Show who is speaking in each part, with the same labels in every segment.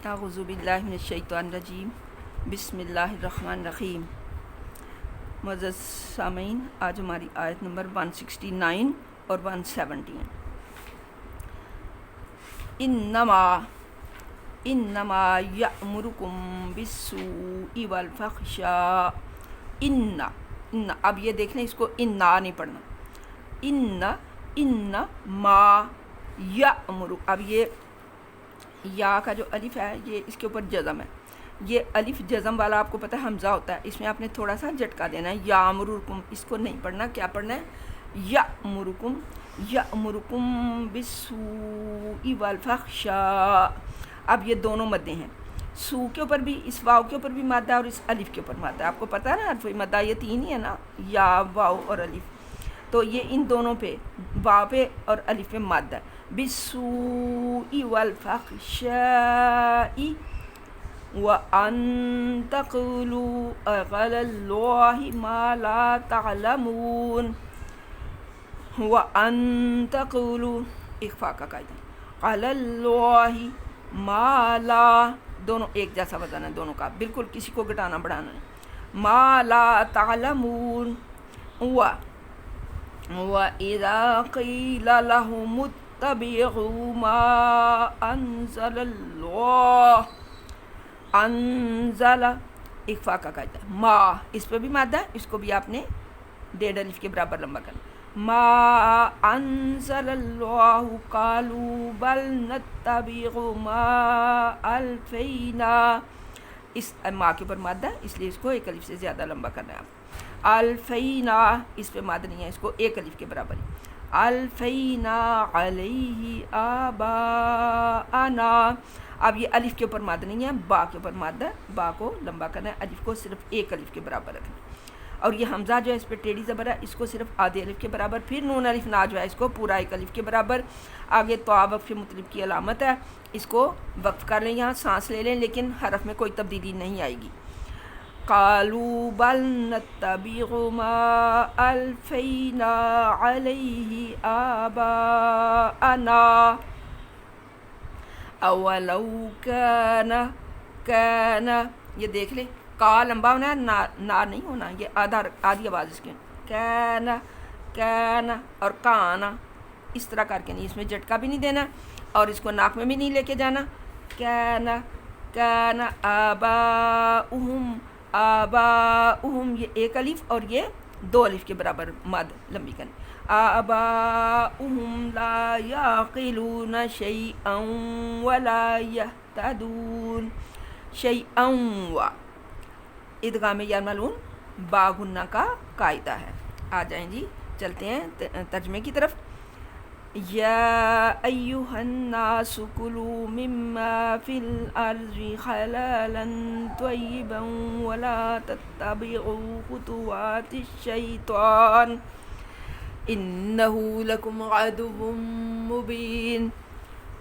Speaker 1: اعوذ باللہ من الشیطان الرجیم بسم اللہ الرحمن الرحیم۔ معزز سامعین، آج ہماری آیت نمبر 169 اور 170۔ انما یأمرکم بالسوء والفحشاء۔ اب یہ دیکھ لیں، اس کو انا نہیں پڑھنا، ان ما یأمر۔ اب یہ یا کا جو الف ہے یہ اس کے اوپر جزم ہے، یہ الف جزم والا آپ کو پتہ ہے حمزہ ہوتا ہے، اس میں آپ نے تھوڑا سا جھٹکا دینا ہے۔ یامرکم اس کو نہیں پڑھنا، کیا پڑھنا ہے؟ یامرکم بالسوء والفحشاء۔ اب یہ دونوں مدیں ہیں، سو کے اوپر بھی، اس واو کے اوپر بھی مادہ اور اس الف کے اوپر مادہ، آپ کو پتہ ہے نا حرف مدہ یہ تین ہی ہے نا، یا واو اور الف، تو یہ ان دونوں پہ واو پہ اور الف پہ مادہ ہے۔ بالسوء والفحشاء وَأَن تَقُولُوا عَلَى اللَّهِ مَا لَا تَعْلَمُونَ۔ وَأَن تَقُولُوا اخفاء کا قاعدہ، عَلَى اللَّهِ مَا لَا، دونوں ایک جیسا وزن ہے دونوں کا، بالکل کسی کو گھٹانا بڑھانا نہیں۔ مَا لَا تَعْلَمُونَ۔ وَإِذَا قِيلَ لَهُمُ اتَّبِعُوا مَا أَنزَلَ اللَّهُ، انزل اخفاء کا قاعدہ، ما اس پہ بھی مادہ ہے، اس کو بھی آپ نے ڈیڑھ الف کے برابر لمبا کرنا۔ ما انزل اللہ قالوا بل نتبع ما الفینا، اس ما کے اوپر مادہ ہے اس لیے اس کو ایک الف سے زیادہ لمبا کرنا ہے آپ۔ الفینا اس پہ مادہ نہیں ہے، اس کو ایک الف کے برابر ہے۔ الفینا علیہ آباءنا، اب یہ الف کے اوپر مادہ نہیں ہے، با کے اوپر مادہ ہے، با کو لمبا کرنا ہے، الف کو صرف ایک الف کے برابر رکھنا ہے، اور یہ حمزہ جو ہے اس پہ ٹیڑھی زبر ہے، اس کو صرف آدھے الف کے برابر، پھر نون الف نا جو ہے اس کو پورا ایک الف کے برابر، آگے تو وقف مطلب کی علامت ہے، اس کو وقف کر لیں، یہاں سانس لے لیں، لیکن حرف میں کوئی تبدیلی نہیں آئے گی۔ قالوا بل نتبع ما الفینا علیہ آباءنا اولو کان یہ دیکھ لیں، کا لمبا ہونا ہے، نا نہیں ہونا، یہ آدھی آواز اس کی، کان اور کانا اس طرح کر کے نہیں، اس میں جھٹکا بھی نہیں دینا اور اس کو ناک میں بھی نہیں لے کے جانا۔ کان آباؤہم یہ ایک الف اور یہ دو الف کے برابر مد لمبی کرنی۔ آباؤہم لا یعقلون شیئا ولا یہتدون۔ شیئا و ادغام یا ملون با غنہ کا قاعدہ ہے۔ آ جائیں جی، چلتے ہیں ترجمے کی طرف۔ یا ایہا الناس کلوا مما فی الارض حلالا طیبا ولا تتبعوا خطوات الشیطان انہ لکم عدو مبین۔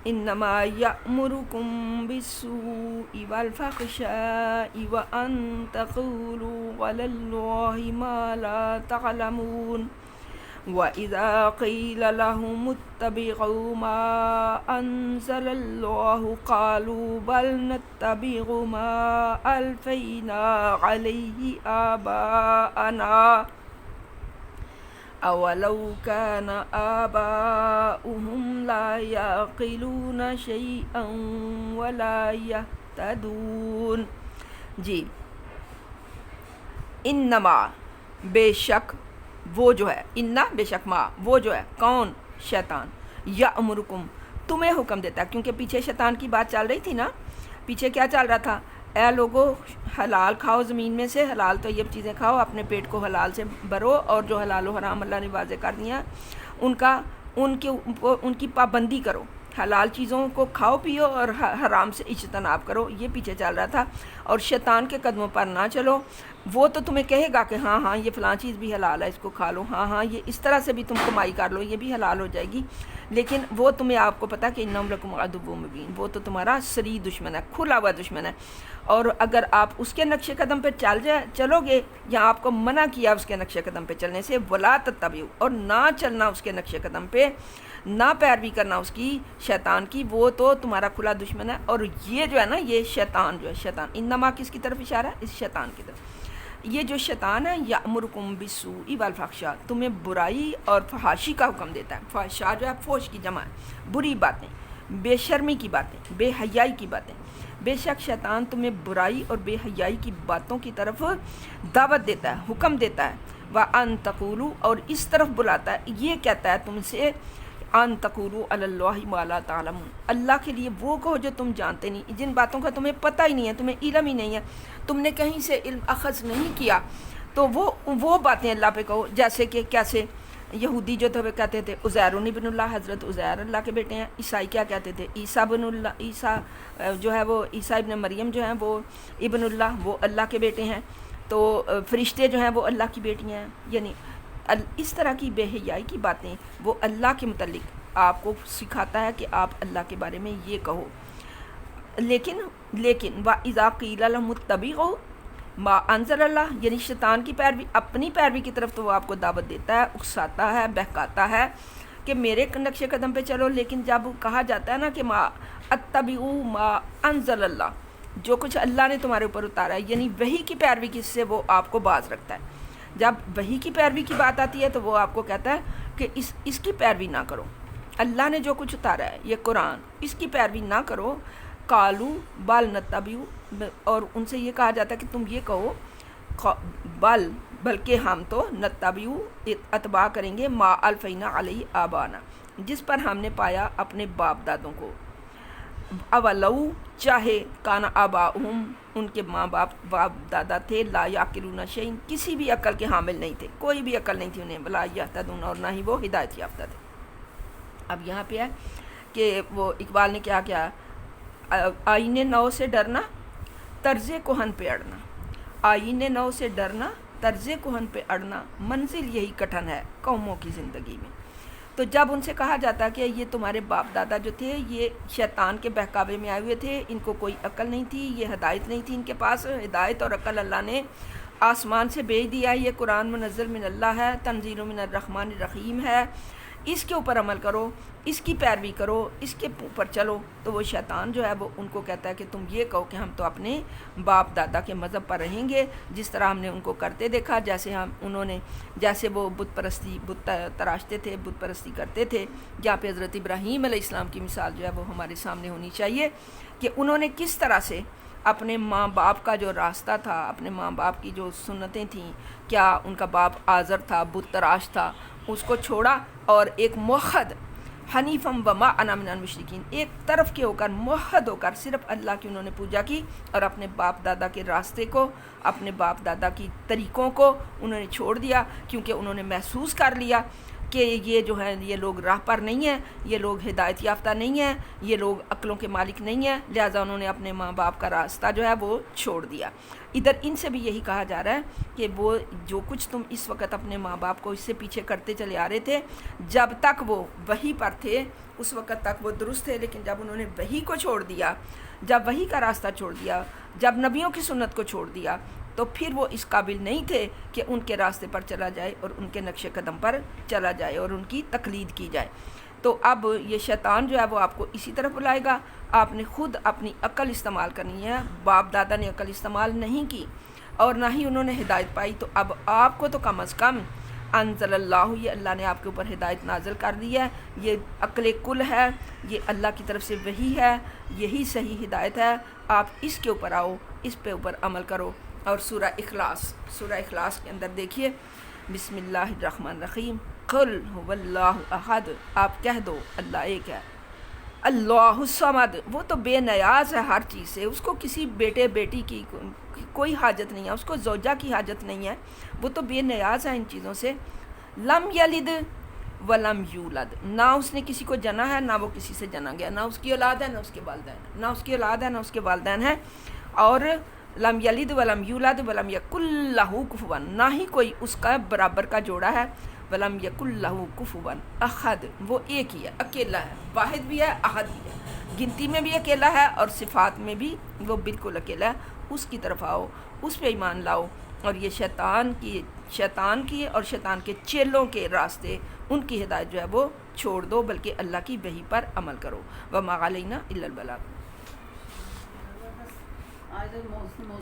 Speaker 1: انما یأمرکم بالسوء والفحشاء وان تقولوا علی اللہ ما لا تعلمون۔ وَإِذَا قِيلَ لَهُمُ اتَّبِعُوا مَا أَنزَلَ اللَّهُ قَالُوا بَلْ نَتَّبِعُ مَا أَلْفَيْنَا عَلَيْهِ آبَاءَنَا أَوَلَوْ كَانَ آبَاؤُهُمْ لَا يَعْقِلُونَ شَيْئًا وَلَا يَهْتَدُونَ۔ جی، انما بے شک وہ جو ہے، انا بے شک ما وہ جو ہے، کون؟ شیطان، یأمرکم تمہیں حکم دیتا ہے، کیونکہ پیچھے شیطان کی بات چل رہی تھی نا، پیچھے کیا چل رہا تھا؟ اے لوگو حلال کھاؤ، زمین میں سے حلال طیب چیزیں کھاؤ، اپنے پیٹ کو حلال سے بھرو، اور جو حلال و حرام اللہ نے واضح کر دیا ان کی پابندی کرو، حلال چیزوں کو کھاؤ پیو اور حرام سے اجتناب کرو، یہ پیچھے چل رہا تھا۔ اور شیطان کے قدموں پر نہ چلو، وہ تو تمہیں کہے گا کہ ہاں ہاں یہ فلاں چیز بھی حلال ہے، اس کو کھا لو، ہاں ہاں یہ اس طرح سے بھی تم کمائی کر لو، یہ بھی حلال ہو جائے گی، لیکن وہ تمہیں آپ کو پتا کہ انہم لکم عدو مبین، وہ تو تمہارا صریح دشمن ہے، کھلا ہوا دشمن ہے، اور اگر آپ اس کے نقش قدم پہ چلو گے، یا آپ کو منع کیا اس کے نقش قدم پہ چلنے سے، ولا تتبعوا، اور نہ چلنا اس کے نقش قدم پہ، نہ پیروی کرنا اس کی، شیطان کی، وہ تو تمہارا کھلا دشمن ہے۔ اور یہ جو ہے نا، یہ شیطان جو ہے، شیطان انما کس کی طرف اشارہ ہے؟ اس شیطان کی طرف۔ یہ جو شیطان ہے، یأمرکم بالسوء والفحشاء، تمہیں برائی اور فحاشی کا حکم دیتا ہے۔ فحشاء جو ہے فوش کی جمع ہے، بری باتیں، بے شرمی کی باتیں، بے حیائی کی باتیں۔ بے شک شیطان تمہیں برائی اور بے حیائی کی باتوں کی طرف دعوت دیتا ہے، حکم دیتا ہے، وَأَن تَقُولُوا، اور اس طرف بلاتا ہے، یہ کہتا ہے تم سے، ان تقولوا علی اللہ ما لا تعلمون، اللہ کے لیے وہ کہو جو تم جانتے نہیں، جن باتوں کا تمہیں پتہ ہی نہیں ہے، تمہیں علم ہی نہیں ہے، تم نے کہیں سے علم اخذ نہیں کیا، تو وہ باتیں اللہ پہ کہو۔ جیسے کہ کیسے یہودی جو تھے کہتے تھے عزیر ابن اللہ، حضرت عزیر اللہ کے بیٹے ہیں۔ عیسائی کیا کہتے تھے؟ عیسیٰ ابن اللہ، عیسیٰ جو ہے وہ عیسیٰ ابن مریم جو ہیں وہ ابن اللہ، وہ اللہ کے بیٹے ہیں۔ تو فرشتے جو ہیں وہ اللہ کی بیٹیاں ہیں۔ یعنی اس طرح کی بے حیائی کی باتیں وہ اللہ کے متعلق آپ کو سکھاتا ہے کہ آپ اللہ کے بارے میں یہ کہو۔ لیکن وَإِذَا قِيلَ لَهُمُ اتَّبِعُوا مَا أَنزَلَ اللَّهُ، یعنی شیطان کی پیروی، اپنی پیروی کی طرف تو وہ آپ کو دعوت دیتا ہے، اکساتا ہے، بہکاتا ہے کہ میرے نقش قدم پہ چلو، لیکن جب کہا جاتا ہے نا کہ مَا أَتَّبِعُوا مَا أَنزَلَ اللَّهُ، جو کچھ اللہ نے تمہارے اوپر اتارا ہے، یعنی وحی کی پیروی کی سے وہ آپ کو باز رکھتا ہے۔ جب وحی کی پیروی کی بات آتی ہے تو وہ آپ کو کہتا ہے کہ اس کی پیروی نہ کرو، اللہ نے جو کچھ اتارا ہے یہ قرآن، اس کی پیروی نہ کرو۔ قالوا بل نتبع، اور ان سے یہ کہا جاتا ہے کہ تم یہ کہو بلکہ ہم تو نتبع اتباع کریں گے، ما الفینا علیہ آبانا، جس پر ہم نے پایا اپنے باپ دادوں کو۔ اولو، چاہے کان آباؤہم، ان کے ماں باپ دادا تھے، لا یعقلون شیئا، کسی بھی عقل کے حامل نہیں تھے، کوئی بھی عقل نہیں تھی انہیں، ولا یہتدون، اور نہ ہی وہ ہدایت یافتہ تھے۔ اب یہاں پہ ہے کہ وہ اقبال نے کیا کیا، آئین نو سے ڈرنا، طرز کہن پہ اڑنا، آئین نو سے ڈرنا، طرز کہن پہ اڑنا، منزل یہی کٹھن ہے قوموں کی زندگی میں۔ تو جب ان سے کہا جاتا کہ یہ تمہارے باپ دادا جو تھے یہ شیطان کے بہکاوے میں آئے ہوئے تھے، ان کو کوئی عقل نہیں تھی، یہ ہدایت نہیں تھی ان کے پاس، ہدایت اور عقل اللہ نے آسمان سے بھیج دیا ہے، یہ قرآن منزل من اللہ ہے، تنزیل من الرحمن الرحیم ہے، اس کے اوپر عمل کرو، اس کی پیروی کرو، اس کے اوپر چلو۔ تو وہ شیطان جو ہے وہ ان کو کہتا ہے کہ تم یہ کہو کہ ہم تو اپنے باپ دادا کے مذہب پر رہیں گے، جس طرح ہم نے ان کو کرتے دیکھا، جیسے وہ بت تراشتے تھے، بت پرستی کرتے تھے۔ جہاں پہ حضرت ابراہیم علیہ السلام کی مثال جو ہے وہ ہمارے سامنے ہونی چاہیے کہ انہوں نے کس طرح سے اپنے ماں باپ کا جو راستہ تھا، اپنے ماں باپ کی جو سنتیں تھیں، کیا ان کا باپ آزر تھا، بت تراش تھا، اس کو چھوڑا اور ایک موحد حنیفم وما انا من المشرکین، ایک طرف کے ہو کر، موحد ہو کر صرف اللہ کی انہوں نے پوجا کی، اور اپنے باپ دادا کے راستے کو، اپنے باپ دادا کی طریقوں کو انہوں نے چھوڑ دیا، کیونکہ انہوں نے محسوس کر لیا کہ یہ جو ہے یہ لوگ راہ پر نہیں ہیں، یہ لوگ ہدایت یافتہ نہیں ہیں، یہ لوگ عقلوں کے مالک نہیں ہیں، لہٰذا انہوں نے اپنے ماں باپ کا راستہ جو ہے وہ چھوڑ دیا۔ ادھر ان سے بھی یہی کہا جا رہا ہے کہ وہ جو کچھ تم اس وقت اپنے ماں باپ کو اس سے پیچھے کرتے چلے آ رہے تھے، جب تک وہ وحی پر تھے اس وقت تک وہ درست تھے، لیکن جب انہوں نے وحی کو چھوڑ دیا، جب وحی کا راستہ چھوڑ دیا، جب نبیوں کی سنت کو چھوڑ دیا، تو پھر وہ اس قابل نہیں تھے کہ ان کے راستے پر چلا جائے اور ان کے نقش قدم پر چلا جائے اور ان کی تقلید کی جائے۔ تو اب یہ شیطان جو ہے وہ آپ کو اسی طرف بلائے گا، آپ نے خود اپنی عقل استعمال کرنی ہے، باپ دادا نے عقل استعمال نہیں کی اور نہ ہی انہوں نے ہدایت پائی، تو اب آپ کو تو کم از کم انزل اللہ، یہ اللہ نے آپ کے اوپر ہدایت نازل کر دی ہے، یہ عقل کل ہے، یہ اللہ کی طرف سے وحی ہے، یہی صحیح ہدایت ہے، آپ اس کے اوپر آؤ، اس پہ اوپر عمل کرو۔ اور سورہ اخلاص کے اندر دیکھیے، بسم اللہ الرحمن الرحیم، قل هو اللہ احد، آپ کہہ دو اللہ ایک ہے، اللہ الصمد، وہ تو بے نیاز ہے ہر چیز سے، اس کو کسی بیٹے بیٹی کی کوئی حاجت نہیں ہے، اس کو زوجہ کی حاجت نہیں ہے، وہ تو بے نیاز ہے ان چیزوں سے۔ لم یلد ولم یولد، نہ اس نے کسی کو جنا ہے، نہ وہ کسی سے جنا گیا، نہ اس کی اولاد ہے، نہ اس کے والدین، نہ اس کی اولاد ہے، نہ اس کے والدین ہیں، اور لم یلد ولم یولد ولم یکن لہ کفوا، نہ ہی کوئی اس کا برابر کا جوڑا ہے، ولم یکن لہ کفوا احد، وہ ایک ہی ہے، اکیلا ہے، واحد بھی ہے احد بھی ہے، گنتی میں بھی اکیلا ہے اور صفات میں بھی وہ بالکل اکیلا ہے۔ اس کی طرف آؤ، اس پہ ایمان لاؤ، اور یہ شیطان کی اور شیطان کے چیلوں کے راستے، ان کی ہدایت جو ہے وہ چھوڑ دو، بلکہ اللہ کی وحی پر عمل کرو۔ وما علینا الا البلاغ۔